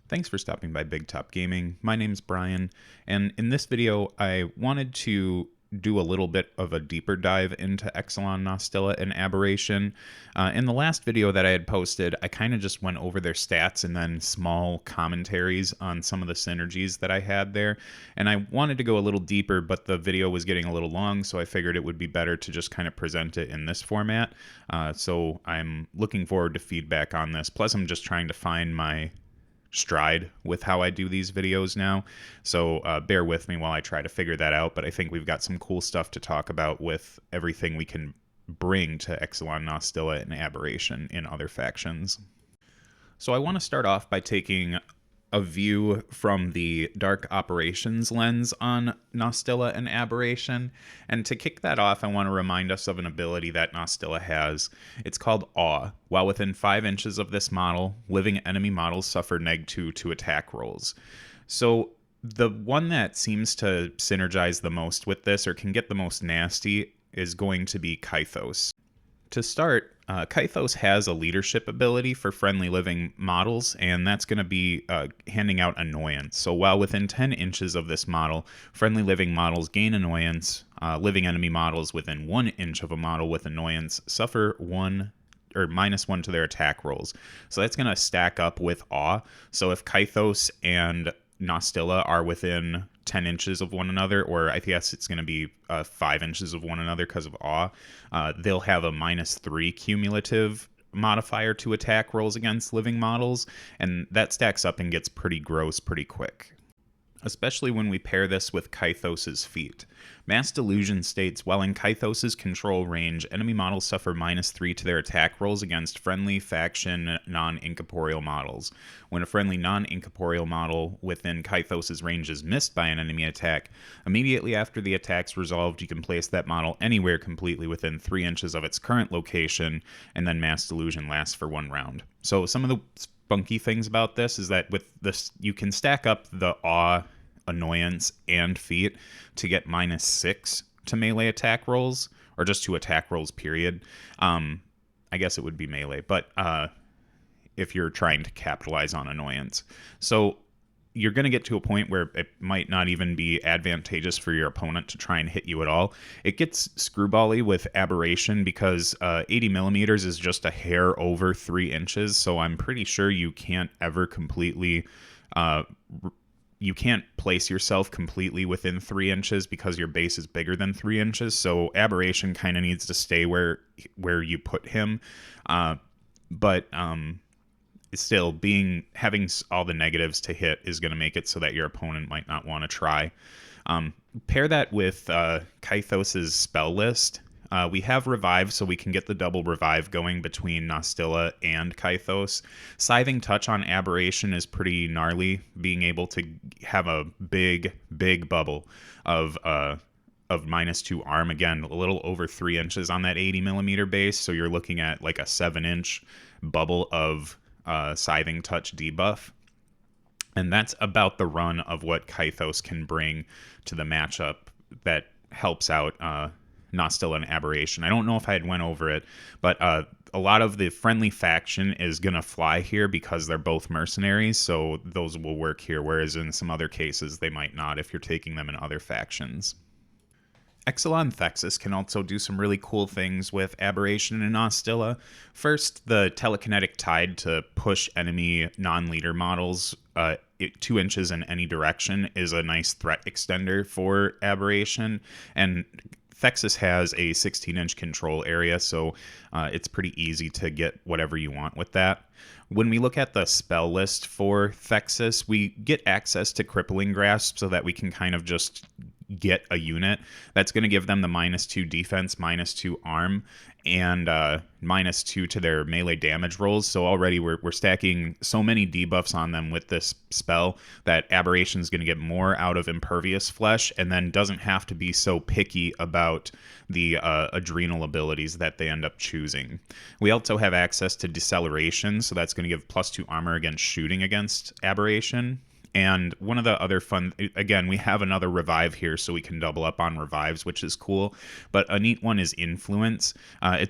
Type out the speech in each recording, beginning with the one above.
Thanks for stopping by Big Top Gaming. My name's Brian, and in this video I wanted to do a little bit of a deeper dive into Exulon Nostilla and Abberation. In the last video that I had posted, I kind of just went over their stats and then small commentaries on some of the synergies that I had there, and I wanted to go a little deeper, but the video was getting a little long, so I figured it would be better to just kind of present it in this format. So I'm looking forward to feedback on this. Plus, I'm just trying to find my stride with how I do these videos now, so bear with me while I try to figure that out. But I think we've got some cool stuff to talk about with everything we can bring to Exulon Nostilla and Abberation in other factions. So I want to start off by taking a view from the Dark Operations lens on Nostilla and Abberation. And to kick that off, I want to remind us of an ability that Nostilla has. It's called Awe. While within 5 inches of this model, living enemy models suffer -2 to attack rolls. So the one that seems to synergize the most with this, or can get the most nasty, is going to be Kythos. To start, Kythos has a leadership ability for friendly living models, and that's going to be handing out annoyance. So while within 10 inches of this model, friendly living models gain annoyance, living enemy models within 1 inch of a model with annoyance suffer 1 or -1 to their attack rolls. So that's going to stack up with Awe. So if Kythos and Nostilla are within 10 inches of one another, or I guess it's going to be 5 inches of one another because of Awe, they'll have a -3 cumulative modifier to attack rolls against living models, and that stacks up and gets pretty gross pretty quick. Especially when we pair this with Kythos's feat. Mass Delusion states, while in Kythos's control range, enemy models suffer -3 to their attack rolls against friendly faction non-incorporeal models. When a friendly non-incorporeal model within Kythos's range is missed by an enemy attack, immediately after the attack's resolved, you can place that model anywhere completely within 3 inches of its current location, and then Mass Delusion lasts for 1 round. So some of the funky things about this is that with this, you can stack up the Awe, annoyance, and feat to get -6 to melee attack rolls, or just to attack rolls, period. I guess it would be melee, but if you're trying to capitalize on annoyance. So you're going to get to a point where it might not even be advantageous for your opponent to try and hit you at all. It gets screwbally with Abberation because 80 millimeters is just a hair over 3 inches, so I'm pretty sure you can't ever completely... you can't place yourself completely within 3 inches because your base is bigger than 3 inches, so Abberation kind of needs to stay where you put him. But still, having all the negatives to hit is going to make it so that your opponent might not want to try. Pair that with Kythos's spell list. We have Revive, so we can get the double Revive going between Nostilla and Kythos. Scything Touch on Abberation is pretty gnarly, being able to have a big bubble of -2 arm. Again, a little over 3 inches on that 80 millimeter base, so you're looking at like a 7-inch bubble of Scything Touch debuff. And that's about the run of what Kythos can bring to the matchup that helps out Nostilla and Abberation. I don't know if I had went over it, but a lot of the friendly faction is going to fly here because they're both mercenaries, so those will work here, whereas in some other cases they might not if you're taking them in other factions. Exulon Thexus can also do some really cool things with Abberation and Nostilla. First, the telekinetic tide to push enemy non-leader models 2 inches in any direction is a nice threat extender for Abberation, and Thexus has a 16-inch control area, so it's pretty easy to get whatever you want with that. When we look at the spell list for Thexus, we get access to Crippling Grasp so that we can kind of just get a unit that's going to give them the -2 defense, -2 arm, and -2 to their melee damage rolls. So already we're stacking so many debuffs on them with this spell that Abberation is going to get more out of Impervious Flesh, and then doesn't have to be so picky about the adrenal abilities that they end up choosing. We also have access to Deceleration, so that's going to give +2 armor against shooting against Abberation. And one of the other fun, again, we have another revive here, so we can double up on revives, which is cool. But a neat one is Influence.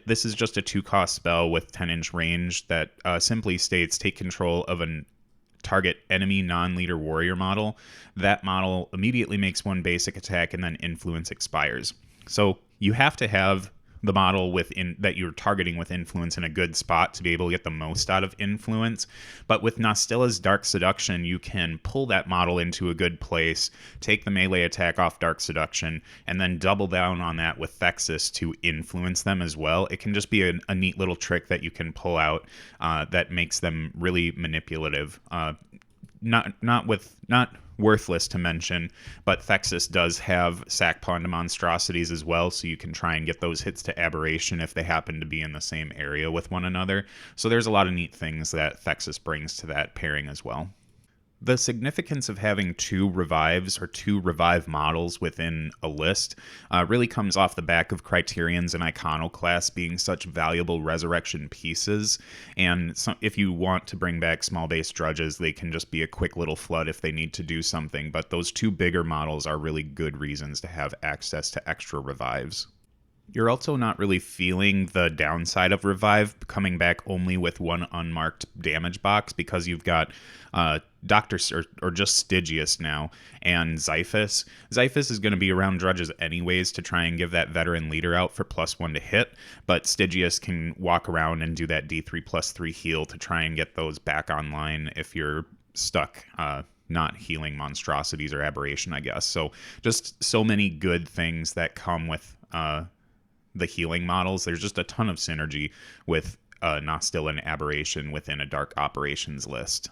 This is just a 2-cost spell with 10-inch range that simply states take control of an target enemy non-leader warrior model, that model immediately makes one basic attack and then influence expires. So you have to have the model that you're targeting with influence in a good spot to be able to get the most out of influence. But with Nostilla's Dark Seduction, you can pull that model into a good place, take the melee attack off Dark Seduction, and then double down on that with Thexus to influence them as well. It can just be a neat little trick that you can pull out that makes them really manipulative. Not worthless to mention, but Thexus does have sack pawn to monstrosities as well, so you can try and get those hits to Abberation if they happen to be in the same area with one another. So there's a lot of neat things that Thexus brings to that pairing as well. The significance of having two revives or two revive models within a list really comes off the back of Criterions and Iconoclasts being such valuable resurrection pieces. And so if you want to bring back small base drudges, they can just be a quick little flood if they need to do something. But those two bigger models are really good reasons to have access to extra revives. You're also not really feeling the downside of Revive coming back only with one unmarked damage box, because you've got Doctor or just Stygius now and Xiphus. Xiphus is going to be around Drudges anyways to try and give that veteran leader out for +1 to hit, but Stygius can walk around and do that D3+3 heal to try and get those back online if you're stuck not healing monstrosities or Abberation, I guess. So just so many good things that come with the healing models. There's just a ton of synergy with Nostilla and Abberation within a Dark Operations list.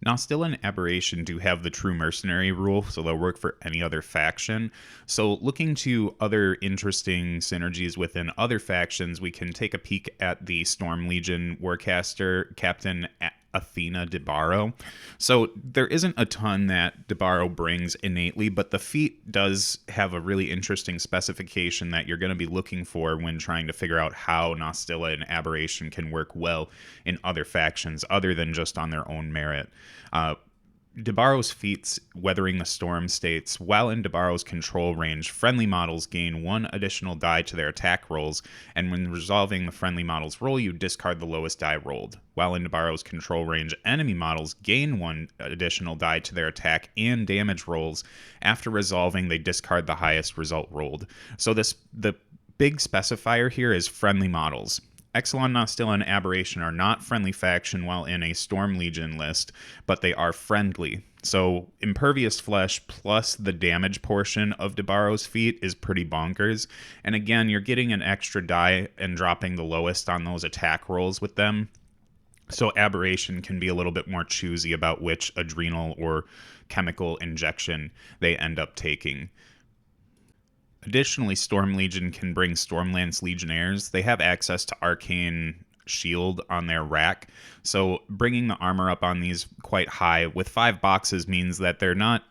Nostilla and Abberation do have the true Mercenary rule, so they'll work for any other faction. So looking to other interesting synergies within other factions, we can take a peek at the Storm Legion Warcaster Captain Athena Debaro. So there isn't a ton that Debaro brings innately, but the feat does have a really interesting specification that you're going to be looking for when trying to figure out how Nostilla and Abberation can work well in other factions other than just on their own merit. Debaro's feats, Weathering the Storm, states, while in Debaro's control range, friendly models gain 1 additional die to their attack rolls, and when resolving the friendly model's roll, you discard the lowest die rolled. While in Debaro's control range, enemy models gain 1 additional die to their attack and damage rolls. After resolving, they discard the highest result rolled. So the big specifier here is friendly models. Exulon Nostilla and Abberation are not friendly faction while in a Storm Legion list, but they are friendly. So Impervious Flesh plus the damage portion of Debaro's feat is pretty bonkers. And again, you're getting an extra die and dropping the lowest on those attack rolls with them. So Abberation can be a little bit more choosy about which adrenal or chemical injection they end up taking. Additionally, Storm Legion can bring Stormlance Legionnaires. They have access to Arcane Shield on their rack, so bringing the armor up on these quite high with 5 boxes means that they're not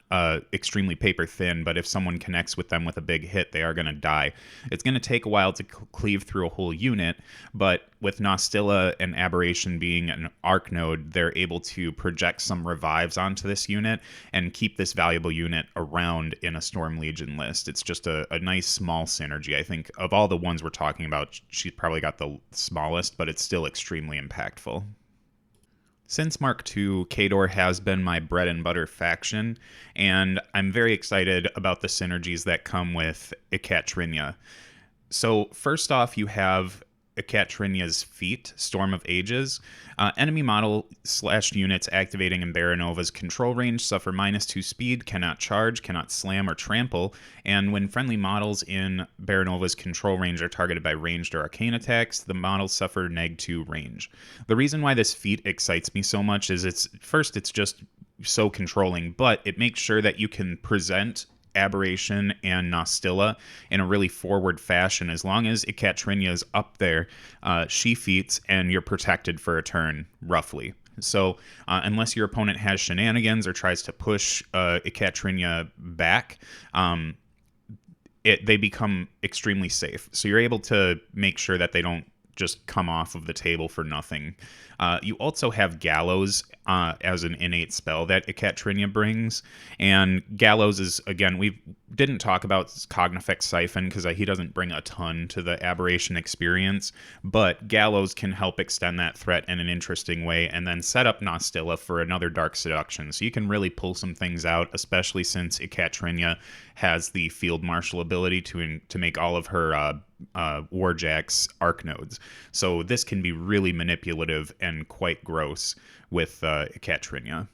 extremely paper thin, but if someone connects with them with a big hit, they are going to die. It's going to take a while to cleave through a whole unit, but with Nostilla and Abberation being an arc node, they're able to project some revives onto this unit and keep this valuable unit around in a Storm Legion list. It's just a nice small synergy. I think of all the ones we're talking about, she's probably got the smallest, but it's still extremely impactful. Since Mark II, Khador has been my bread and butter faction, and I'm very excited about the synergies that come with Ekatrinia. So first off, you have Ekatrinia's feat, Storm of Ages. Enemy model/units activating in Baranova's control range suffer -2 speed, cannot charge, cannot slam or trample, and when friendly models in Baranova's control range are targeted by ranged or arcane attacks, the models suffer -2 range. The reason why this feat excites me so much is it's just so controlling, but it makes sure that you can present Abberation and Nostilla in a really forward fashion. As long as Ekatrinia is up there, she feats and you're protected for a turn, roughly. So unless your opponent has shenanigans or tries to push Ekatrinia back, they become extremely safe. So you're able to make sure that they don't just come off of the table for nothing. You also have Gallows as an innate spell that Ekaterina brings. And Gallows is, again, we didn't talk about Cognifex Siphon because he doesn't bring a ton to the Aberration experience, but Gallows can help extend that threat in an interesting way and then set up Nostilla for another Dark Seduction. So you can really pull some things out, especially since Ekaterina has the Field Marshal ability to make all of her Warjack's arc nodes. So this can be really manipulative and quite gross with Ekaterina.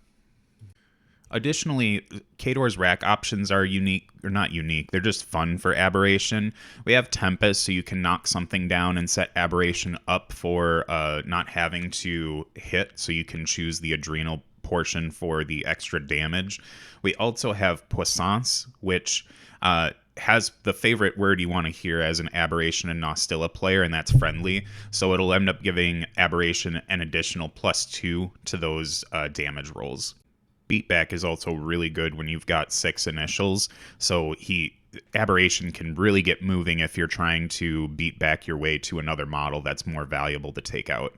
Additionally, Khador's rack options are unique, or not unique, they're just fun for Abberation. We have Tempest, so you can knock something down and set Abberation up for not having to hit, so you can choose the Adrenal portion for the extra damage. We also have Puissance, which has the favorite word you want to hear as an Abberation and Nostilla player, and that's friendly. So it'll end up giving Abberation an additional +2 to those damage rolls. Beatback is also really good when you've got 6 initials, so Abberation can really get moving if you're trying to beat back your way to another model that's more valuable to take out.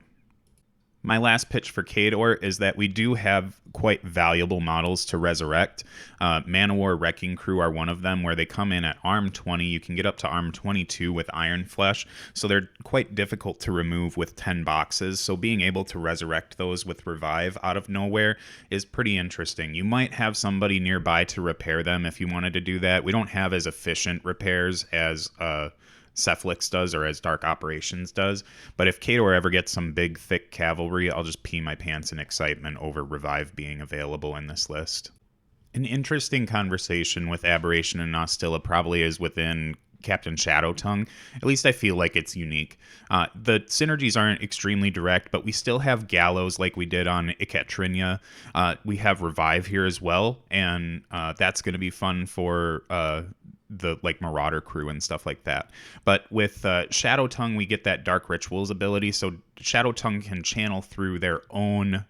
My last pitch for Khador is that we do have quite valuable models to resurrect. Manowar Wrecking Crew are one of them, where they come in at arm 20. You can get up to arm 22 with Iron Flesh, so they're quite difficult to remove with 10 boxes. So being able to resurrect those with Revive out of nowhere is pretty interesting. You might have somebody nearby to repair them if you wanted to do that. We don't have as efficient repairs as Cephalix does or as Dark Operations does, but if Khador ever gets some big thick cavalry, I'll just pee my pants in excitement over Revive being available in this list. An interesting conversation with Abberation and Nostilla probably is within Captain Shadowtongue. At least I feel like it's unique. The synergies aren't extremely direct, but we still have Gallows like we did on Ekaterina. We have Revive here as well, and that's going to be fun for the Marauder crew and stuff like that. But with Shadowtongue, we get that Dark Rituals ability, so Shadowtongue can channel through their own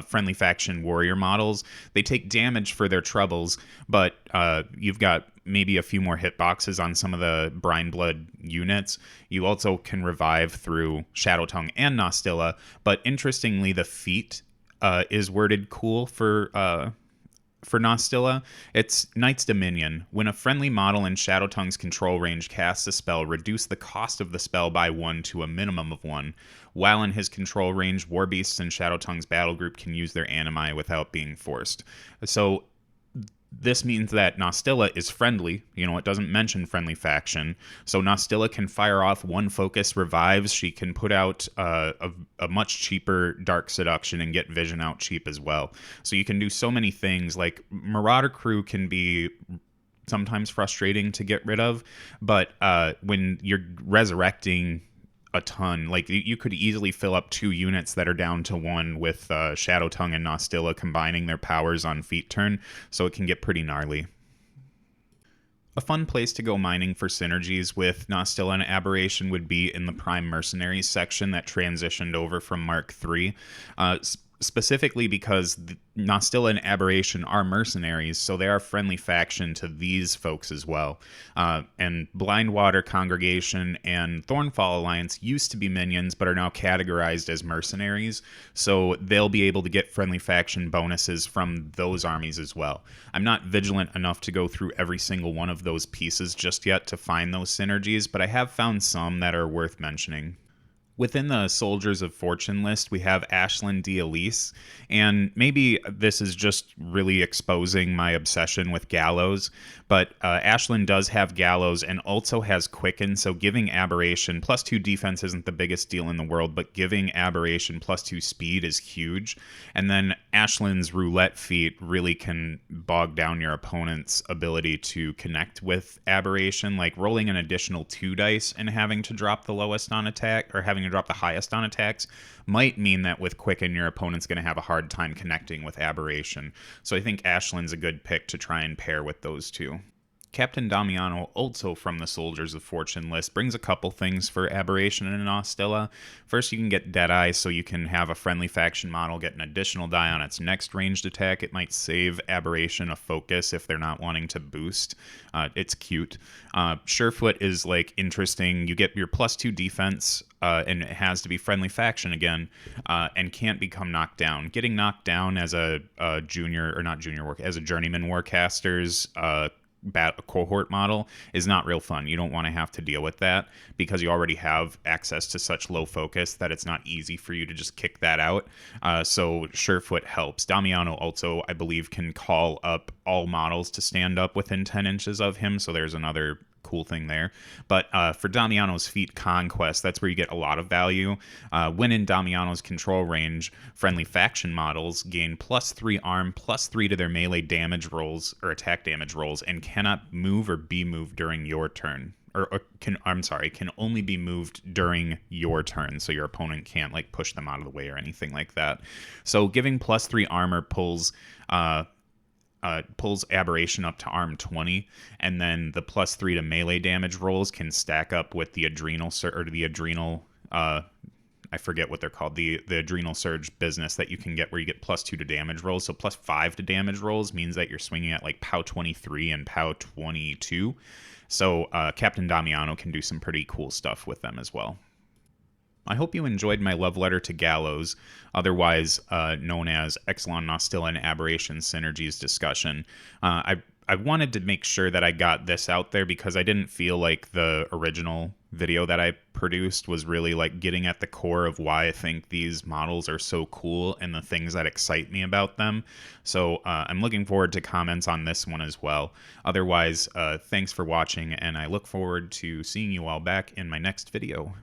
friendly faction warrior models. They take damage for their troubles, but you've got maybe a few more hitboxes on some of the Brine Blood units. You also can revive through Shadowtongue and Nostilla, but interestingly, the feat is worded cool for Nostilla. It's Knight's Dominion. When a friendly model in Shadowtongue's control range casts a spell, reduce the cost of the spell by 1 to a minimum of 1. While in his control range, Warbeasts in Shadowtongue's battle group can use their animi without being forced. So this means that Nostilla is friendly. It doesn't mention friendly faction. So Nostilla can fire off 1 focus revives. She can put out a much cheaper Dark Seduction and get Vision out cheap as well. So you can do so many things. Like Marauder Crew can be sometimes frustrating to get rid of, but when you're resurrecting a ton, you could easily fill up 2 units that are down to 1 with Shadowtongue and Nostilla combining their powers on feat turn, so it can get pretty gnarly. A fun place to go mining for synergies with Nostilla and Abberation would be in the Prime Mercenaries section that transitioned over from Mark III. Specifically because Nostilla and Abberation are mercenaries, so they are friendly faction to these folks as well. And Blindwater Congregation and Thornfall Alliance used to be minions, but are now categorized as mercenaries, so they'll be able to get friendly faction bonuses from those armies as well. I'm not vigilant enough to go through every single one of those pieces just yet to find those synergies, but I have found some that are worth mentioning. Within the Soldiers of Fortune list, we have Ashlyn D. Elise, and maybe this is just really exposing my obsession with Gallows, but Ashlyn does have Gallows and also has Quicken, so giving Abberation +2 defense isn't the biggest deal in the world, but giving Abberation +2 speed is huge. And then Ashlyn's Roulette feat really can bog down your opponent's ability to connect with Abberation, like rolling an additional 2 dice and having to drop the lowest on attack, or having to drop the highest on attacks, might mean that with Quicken, your opponent's going to have a hard time connecting with Abberation. So I think Ashlyn's a good pick to try and pair with those two. Captain Damiano, also from the Soldiers of Fortune list, brings a couple things for Aberration and Nostilla. First, you can get Deadeye, so you can have a friendly faction model get an additional die on its next ranged attack. It might save Aberration a focus if they're not wanting to boost. It's cute. Surefoot is like interesting. You get your +2 defense, and it has to be friendly faction again, and can't become knocked down. Getting knocked down as a junior, or not junior work, as a journeyman warcaster's cohort model is not real fun. You don't want to have to deal with that because you already have access to such low focus that it's not easy for you to just kick that out. So Surefoot helps. Damiano also, I believe, can call up all models to stand up within 10 inches of him, so there's another cool thing there. But for Damiano's feat Conquest, that's where you get a lot of value. When in Damiano's control range, friendly faction models gain +3 arm, +3 to their melee damage rolls or attack damage rolls, and cannot move or be moved during your turn. Can only be moved during your turn, so your opponent can't like push them out of the way or anything like that. So giving +3 armor pulls Aberration up to arm 20, and then the +3 to melee damage rolls can stack up with the adrenal I forget what they're called, the adrenal surge business that you can get where you get +2 to damage rolls. So +5 to damage rolls means that you're swinging at like POW 23 and POW 22. So Captain Damiano can do some pretty cool stuff with them as well. I hope you enjoyed my love letter to Gallows, otherwise known as Exulon Nostilla and Abberation synergies discussion. I wanted to make sure that I got this out there because I didn't feel like the original video that I produced was really like getting at the core of why I think these models are so cool and the things that excite me about them. So I'm looking forward to comments on this one as well. Otherwise, thanks for watching, and I look forward to seeing you all back in my next video.